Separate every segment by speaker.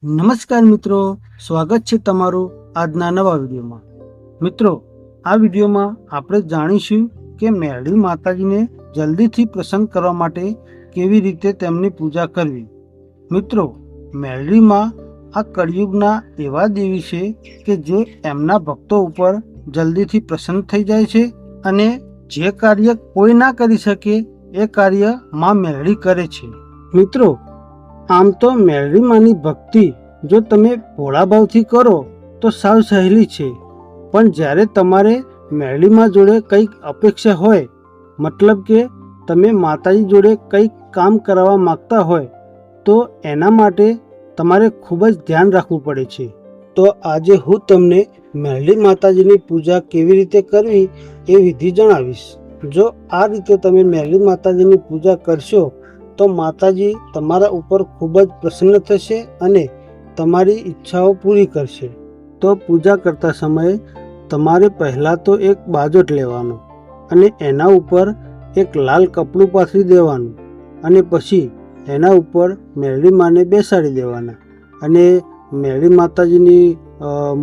Speaker 1: નમસ્કાર મિત્રો, સ્વાગત છે તમારું આજના નવા વિડીયોમાં। મિત્રો, આ વિડીયોમાં આપણે જાણીશું કે મેરડી માતાજીને જલ્દીથી પ્રસન્ન કરવા માટે કેવી રીતે તેમની પૂજા કરવી। મિત્રો, મેરડીમાં આ કળિયુગના એવા દેવી છે કે જે એમના ભક્તો ઉપર જલ્દીથી પ્રસન્ન થઈ જાય છે અને જે કાર્ય કોઈ ના કરી શકે એ કાર્ય માં મેરડી કરે છે। મિત્રો, આમ તો મેરડી માની ભક્તિ જો તમે ભોળા ભાવથી કરો તો સાવ સહેલી છે, પણ જ્યારે તમારે મેરડી માં જોડે કંઈક અપેક્ષા હોય, મતલબ કે તમે માતાજી જોડે કંઈક કામ કરાવવા માગતા હોય તો એના માટે તમારે ખૂબ જ ધ્યાન રાખવું પડે છે। તો આજે હું તમને મેરડી માતાજીની પૂજા કેવી રીતે કરવી એ વિધિ જણાવીશ। જો આ રીતે તમે મેરડી માતાજીની પૂજા કરશો તો માતાજી તમારા ઉપર ખૂબ જ પ્રસન્ન થશે અને તમારી ઈચ્છાઓ પૂરી કરશે। તો પૂજા કરતા સમયે તમારે પહેલાં તો એક બાજોટ લેવાનો અને એના ઉપર એક લાલ કપડું પાથરી દેવાનું અને પછી એના ઉપર મેરડી માને બેસાડી દેવાના અને મેરડી માતાજીની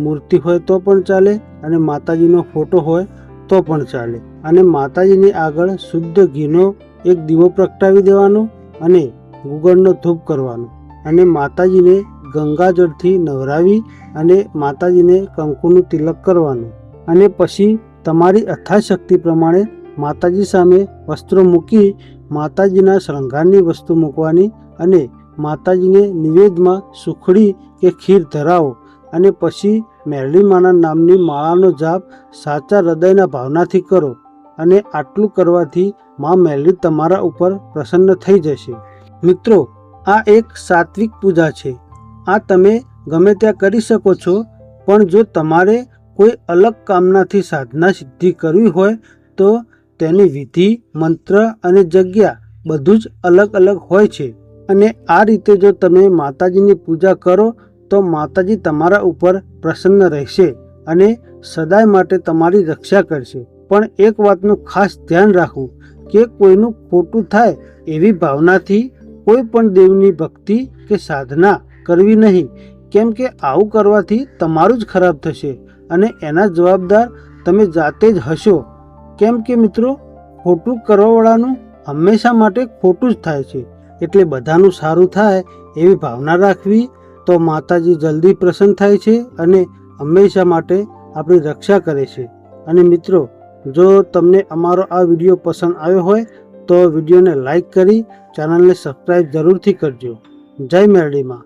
Speaker 1: મૂર્તિ હોય તો પણ ચાલે અને માતાજીનો ફોટો હોય તો પણ ચાલે અને માતાજીની આગળ શુદ્ધ ઘીનો એક દીવો પ્રગટાવી દેવાનો અને ગુગળનો ધૂપ કરવાનો અને માતાજીને ગંગાજળથી નવરાવી અને માતાજીને કંકુનું તિલક કરવાનું અને પછી તમારી યથાશક્તિ પ્રમાણે માતાજી સામે વસ્ત્રો મૂકી માતાજીના શૃંગારની વસ્તુ મૂકવાની અને માતાજીને નિવેદમાં સુખડી કે ખીર ધરાવો અને પછી મેરડી માના નામની માળાનો જાપ સાચા હૃદયના ભાવનાથી કરો અને આટલું કરવાથી માં મેરડી તમારા ઉપર પ્રસન્ન થઈ જશે। મિત્રો, આ એક સાત્વિક પૂજા છે। આ તમે ગમે ત્યાં કરી શકો છો, પણ જો તમારે કોઈ અલગ કામનાથી સાધના સિદ્ધિ કરવી હોય તો તેની વિધિ, મંત્ર અને જગ્યા બધું જ અલગ અલગ હોય છે અને આ રીતે જો તમે માતાજીની પૂજા કરો તો માતાજી તમારા ઉપર પ્રસન્ન રહેશે અને સદાય માટે તમારી રક્ષા કરશે। પણ એક વાતનું ખાસ ધ્યાન રાખવું કે કોઈનું ખોટું થાય એવી ભાવનાથી કોઈ પણ દેવની ભક્તિ કે સાધના કરવી નહીં, કેમ કે આવું કરવાથી તમારું જ ખરાબ થશે અને એના જવાબદાર તમે જાતે જ હશો। કેમ કે મિત્રો, ખોટું કરવાવાળાનું હંમેશા માટે ખોટું જ થાય છે, એટલે બધાનું સારું થાય એવી ભાવના રાખવી તો માતાજી જલ્દી પ્રસન્ન થાય છે અને હંમેશા માટે આપણી રક્ષા કરે છે। અને મિત્રો, જો તમને અમારો આ વિડીયો પસંદ આવ્યો હોય તો વિડીયોને લાઈક કરી ચેનલને સબસ્ક્રાઈબ જરૂરથી કરજો। જય મેરડી માં।